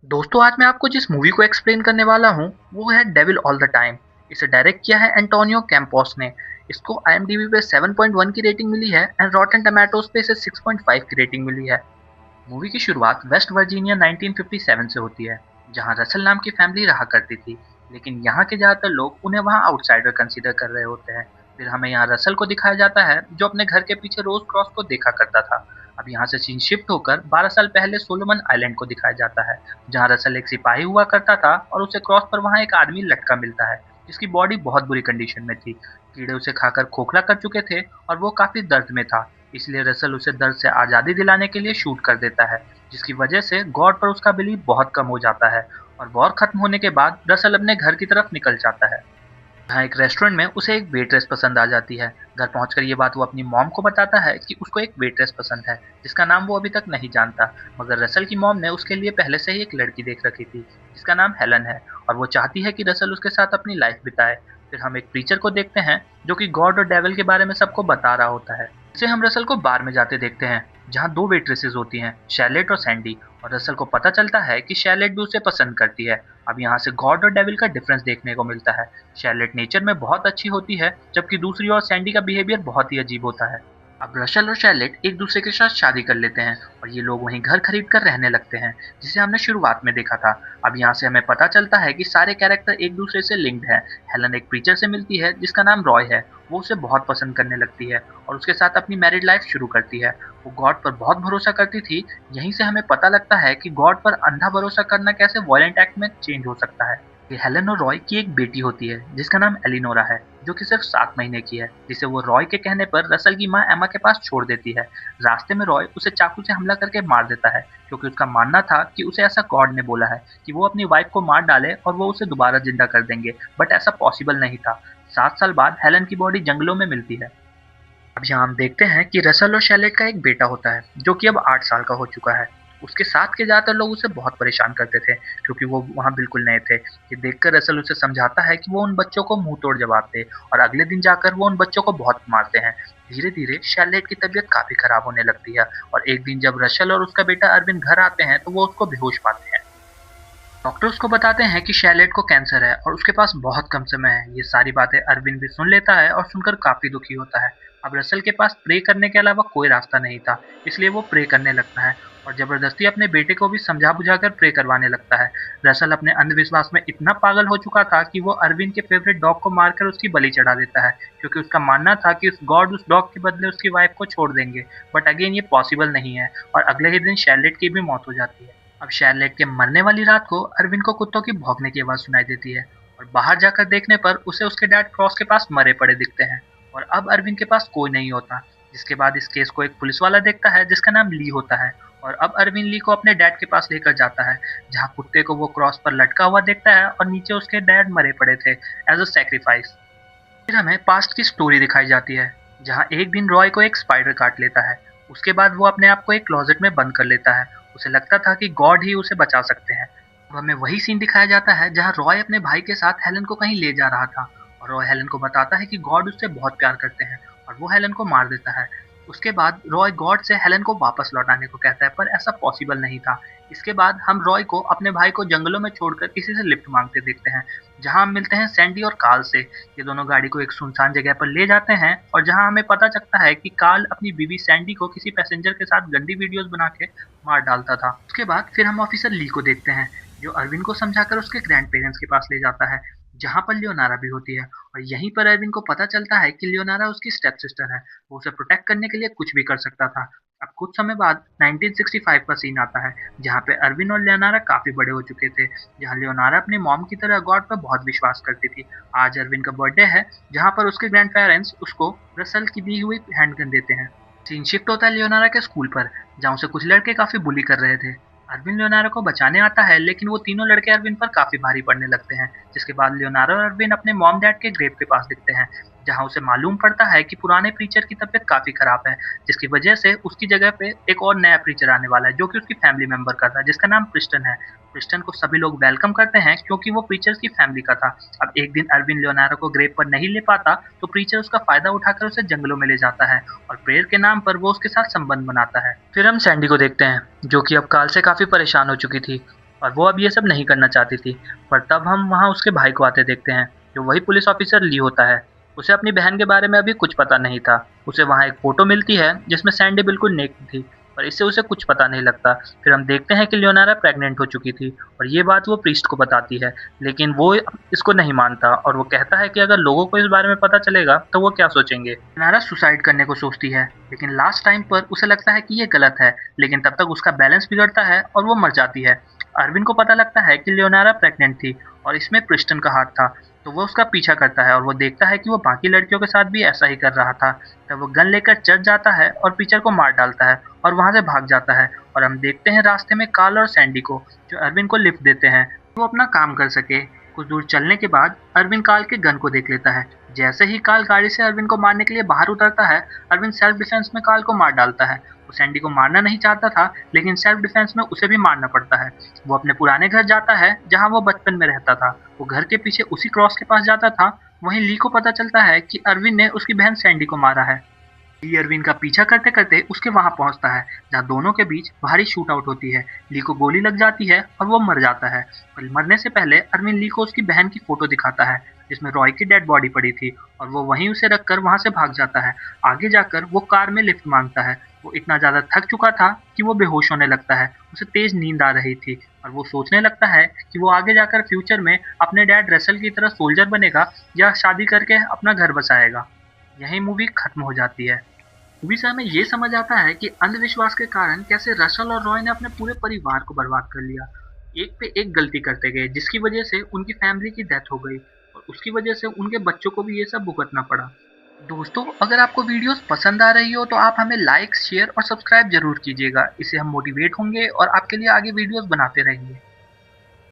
दोस्तों, आज मैं आपको जिस मूवी को एक्सप्लेन करने वाला हूँ वो है डेविल ऑल द टाइम। इसे डायरेक्ट किया है एंटोनियो कैम्पोस ने। इसको IMDb पे 7.1 की रेटिंग मिली है एंड रॉटन टोमेटोज पे इसे 6.5 की रेटिंग मिली है। मूवी की शुरुआत वेस्ट वर्जीनिया 1957 से होती है, जहाँ रसल नाम की फैमिली रहा करती थी। लेकिन यहाँ के ज़्यादातर लोग उन्हें वहाँ आउटसाइडर कंसीडर कर रहे होते हैं। फिर हमें यहाँ रसल को दिखाया जाता है, जो अपने घर के पीछे रोज क्रॉस को देखा करता था। अब यहाँ से सीन शिफ्ट होकर 12 साल पहले सोलोमन आइलैंड को दिखाया जाता है, जहाँ रसल एक सिपाही हुआ करता था और उसे क्रॉस पर वहाँ एक आदमी लटका मिलता है, जिसकी बॉडी बहुत बुरी कंडीशन में थी। कीड़े उसे खाकर खोखला कर चुके थे और वो काफी दर्द में था। इसलिए रसल उसे दर्द से आज़ादी दिलाने के लिए शूट कर देता है, जिसकी वजह से गॉड पर उसका बिलीव बहुत कम हो जाता है। और वॉर खत्म होने के बाद रसल अपने घर की तरफ निकल जाता है। यहाँ एक रेस्टोरेंट में उसे एक वेट्रेस पसंद आ जाती है। घर पहुंचकर ये बात वो अपनी मॉम को बताता है कि उसको एक वेट्रेस पसंद है, जिसका नाम वो अभी तक नहीं जानता। मगर रसल की मॉम ने उसके लिए पहले से ही एक लड़की देख रखी थी, जिसका नाम हेलन है, और वो चाहती है कि रसल उसके साथ अपनी लाइफ बिताए। फिर हम एक प्रीचर को देखते हैं, जो कि गॉड और डेविल के बारे में सबको बता रहा होता है। इसे हम रसल को बार में जाते देखते हैं, जहाँ दो वेट्रेसेस होती हैं, शैरलेट और सैंडी। और रसल को पता चलता है कि शैरलेट भी उसे पसंद करती है। अब यहाँ से गॉड और डेविल का डिफरेंस देखने को मिलता है। शैरलेट नेचर में बहुत अच्छी होती है, जबकि दूसरी ओर सैंडी का बिहेवियर बहुत ही अजीब होता है। अब रशल और शैरलेट एक दूसरे के साथ शादी कर लेते हैं और ये लोग वहीं घर खरीद कर रहने लगते हैं, जिसे हमने शुरुआत में देखा था। अब यहाँ से हमें पता चलता है कि सारे कैरेक्टर एक दूसरे से लिंक्ड हैं। हेलन एक प्रीचर से मिलती है जिसका नाम रॉय है। वो उसे बहुत पसंद करने लगती है और उसके साथ अपनी मैरिड लाइफ शुरू करती है। वो गॉड पर बहुत भरोसा करती थी। यहीं से हमें पता लगता है कि गॉड पर अंधा भरोसा करना कैसे वायलेंट एक्ट में चेंज हो सकता है। ये हेलन और रॉय की एक बेटी होती है जिसका नाम एलिनोरा है, जो कि सिर्फ 7 महीने की है, जिसे वो रॉय के कहने पर रसल की माँ एमा के पास छोड़ देती है। रास्ते में रॉय उसे चाकू से हमला करके मार देता है, क्योंकि उसका मानना था कि उसे ऐसा गॉड ने बोला है कि वो अपनी वाइफ को मार डाले और वो उसे दोबारा जिंदा कर देंगे। बट ऐसा पॉसिबल नहीं था। 7 साल बाद हेलन की बॉडी जंगलों में मिलती है। अब यहाँ हम देखते हैं कि रसल और शैलेट का एक बेटा होता है, जो कि अब 8 साल का हो चुका है। उसके साथ के ज़्यादातर लोग उसे बहुत परेशान करते थे, क्योंकि वो वहाँ बिल्कुल नए थे। ये देखकर रसल उसे समझाता है कि वो उन बच्चों को मुंह तोड़ जवाब दे, और अगले दिन जाकर वो उन बच्चों को बहुत मारते हैं। धीरे धीरे शैलेट की तबीयत काफी खराब होने लगती है, और एक दिन जब रसल और उसका बेटा अरविंद घर आते हैं तो वो उसको बेहोश पाते हैं। डॉक्टर उसको बताते हैं कि शैलेट को कैंसर है और उसके पास बहुत कम समय है। ये सारी बातें अरविंद भी सुन लेता है और सुनकर काफी दुखी होता है। अब रसल के पास प्रे करने के अलावा कोई रास्ता नहीं था, इसलिए वो प्रे करने लगता है और जबरदस्ती अपने बेटे को भी समझा बुझाकर प्रे करवाने लगता है। रसल अपने अंधविश्वास में इतना पागल हो चुका था कि वो अरविंद के फेवरेट डॉग को मारकर उसकी बलि चढ़ा देता है, क्योंकि उसका मानना था कि उस गॉड उस डॉग के बदले उसकी वाइफ को छोड़ देंगे। बट अगेन ये पॉसिबल नहीं है, और अगले ही दिन शैरलेट की भी मौत हो जाती है। अब शार्लेट के मरने वाली रात को अरविंद को कुत्तों की भौंकने की आवाज सुनाई देती है, और बाहर जाकर देखने पर उसे उसके डैड क्रॉस के पास मरे पड़े दिखते हैं। और अब अरविंद के पास कोई नहीं होता। जिसके बाद इस केस को एक पुलिस वाला देखता है जिसका नाम ली होता है, और अब अरविंद ली को अपने डैड के पास लेकर जाता है, जहाँ कुत्ते को वो क्रॉस पर लटका हुआ देखता है और नीचे उसके डैड मरे पड़े थे एज अ सैक्रिफाइस। फिर हमें पास्ट की स्टोरी दिखाई जाती है, जहाँ एक दिन रॉय को एक स्पाइडर काट लेता है। उसके बाद वो अपने आप को एक क्लोजेट में बंद कर लेता है। उसे लगता था कि गॉड ही उसे बचा सकते हैं। अब हमें वही सीन दिखाया जाता है जहाँ रॉय अपने भाई के साथ हेलन को कहीं ले जा रहा था, और रॉय हेलन को बताता है कि गॉड उससे बहुत प्यार करते हैं, और वो हेलन को मार देता है। उसके बाद रॉय गॉड से हेलन को वापस लौटाने को कहता है, पर ऐसा पॉसिबल नहीं था। इसके बाद हम रॉय को अपने भाई को जंगलों में छोड़कर किसी से लिफ्ट मांगते देखते हैं, जहाँ हम मिलते हैं सैंडी और कार्ल से। ये दोनों गाड़ी को एक सुनसान जगह पर ले जाते हैं, और जहाँ हमें पता चलता है कि कार्ल अपनी बीवी सैंडी को किसी पैसेंजर के साथ गंदी वीडियोस बना के मार डालता था। उसके बाद फिर हम ऑफिसर ली को देखते हैं, जो अरविंद को समझाकर उसके ग्रैंड पेरेंट्स के पास ले जाता है, जहाँ पर लियोनारा भी होती है। और यहीं पर अरविंद को पता चलता है कि लियोनारा उसकी स्टेप सिस्टर है। वो उसे प्रोटेक्ट करने के लिए कुछ भी कर सकता था। अब कुछ समय बाद 1965 का सीन आता है, जहाँ पे अरविंद और लियोनारा काफी बड़े हो चुके थे, जहाँ लियोनारा अपनी मॉम की तरह गॉड पर बहुत विश्वास करती थी। आज अरविंद का बर्थडे है, जहाँ पर उसके ग्रैंड पेरेंट्स उसको रसल की दी हुई हैंडगन देते हैं। सीन शिफ्ट होता है लियोनारा के स्कूल पर, जहाँ उसे कुछ लड़के काफी बुली कर रहे थे। अरविंद लियोनारा को बचाने आता है, लेकिन वो तीनों लड़के अरविंद पर काफी भारी पड़ने लगते हैं। जिसके बाद लियोनारा और अरविंद अपने मॉम डैड के ग्रेव के पास दिखते हैं, जहाँ उसे मालूम पड़ता है कि पुराने प्रीचर की तबीयत काफी खराब है, जिसकी वजह से उसकी जगह पे एक और नया प्रीचर आने वाला है, जो कि उसकी फैमिली मेंबर का था, जिसका नाम प्रिस्टन है। प्रिस्टन को सभी लोग वेलकम करते हैं, क्योंकि वो प्रीचर्स की फैमिली का था। अब एक दिन अरविंद लियोनारा को ग्रेव पर नहीं ले पाता, तो प्रीचर उसका फायदा उठाकर उसे जंगलों में ले जाता है, और प्रेयर के नाम पर वो उसके साथ संबंध बनाता है। फिर हम सैंडी को देखते हैं, जो कि अब काल से काफी परेशान हो चुकी थी। और वो अब ये सब नहीं करना चाहती थी। पर तब हम वहाँ उसके भाई को आते देखते हैं, जो वही पुलिस ऑफिसर ली होता है। उसे अपनी बहन के बारे में अभी कुछ पता नहीं था। उसे वहाँ एक फ़ोटो मिलती है जिसमें सैंडी बिल्कुल नेक्ड थी, पर इससे उसे कुछ पता नहीं लगता। फिर हम देखते हैं कि लियोनारा प्रेग्नेंट हो चुकी थी और ये बात वो प्रीस्ट को बताती है, लेकिन वो इसको नहीं मानता और वो कहता है कि अगर लोगों को इस बारे में पता चलेगा तो वो क्या सोचेंगे। लियोनारा सुसाइड करने को सोचती है, लेकिन लास्ट टाइम पर उसे लगता है कि ये गलत है, लेकिन तब तक उसका बैलेंस बिगड़ता है और वो मर जाती है। अरविंद को पता लगता है कि लियोनारा प्रेग्नेंट थी और इसमें प्रिस्टन का हाथ था, तो वो उसका पीछा करता है और वो देखता है कि वो बाकी लड़कियों के साथ भी ऐसा ही कर रहा था। तब वो गन लेकर चर्च जाता है और पीचर को मार डालता है और वहाँ से भाग जाता है। और हम देखते हैं रास्ते में कार्ल और सैंडी को, जो अरविंद को लिफ्ट देते हैं, वो अपना काम कर सके। कुछ दूर चलने के बाद अरविंद कार्ल के गन को देख लेता है। जैसे ही कार्ल गाड़ी से अरविंद को मारने के लिए बाहर उतरता है, अरविंद सेल्फ डिफेंस में कार्ल को मार डालता है। वो सैंडी को मारना नहीं चाहता था, लेकिन सेल्फ डिफेंस में उसे भी मारना पड़ता है। वो अपने पुराने घर जाता है जहाँ वो बचपन में रहता था। वो घर के पीछे उसी क्रॉस के पास जाता था। वहीं ली को पता चलता है कि अरविंद ने उसकी बहन सैंडी को मारा है। ली अरविंद का पीछा करते करते उसके वहां पहुंचता है, जहां दोनों के बीच भारी शूट आउट होती है। ली को गोली लग जाती है और वो मर जाता है। पर मरने से पहले अरविंद ली को उसकी बहन की फोटो दिखाता है, जिसमें रॉय की डेड बॉडी पड़ी थी, और वो वहीं उसे रखकर वहां से भाग जाता है। आगे जाकर वो कार में लिफ्ट मांगता है। वो इतना ज्यादा थक चुका था कि वो बेहोश होने लगता है। उसे तेज नींद आ रही थी और वो सोचने लगता है कि वो आगे जाकर फ्यूचर में अपने डैड रसल की तरह सोल्जर बनेगा या शादी करके अपना घर बसाएगा। यही मूवी खत्म हो जाती है। मूवी से हमें ये समझ आता है कि अंधविश्वास के कारण कैसे रसल और रॉय ने अपने पूरे परिवार को बर्बाद कर लिया। एक पे एक गलती करते गए, जिसकी वजह से उनकी फैमिली की डेथ हो गई और उसकी वजह से उनके बच्चों को भी ये सब भुगतना पड़ा। दोस्तों, अगर आपको वीडियोस पसंद आ रही हो तो आप हमें लाइक, शेयर और सब्सक्राइब जरूर कीजिएगा। इससे हम मोटिवेट होंगे और आपके लिए आगे वीडियोस बनाते रहेंगे।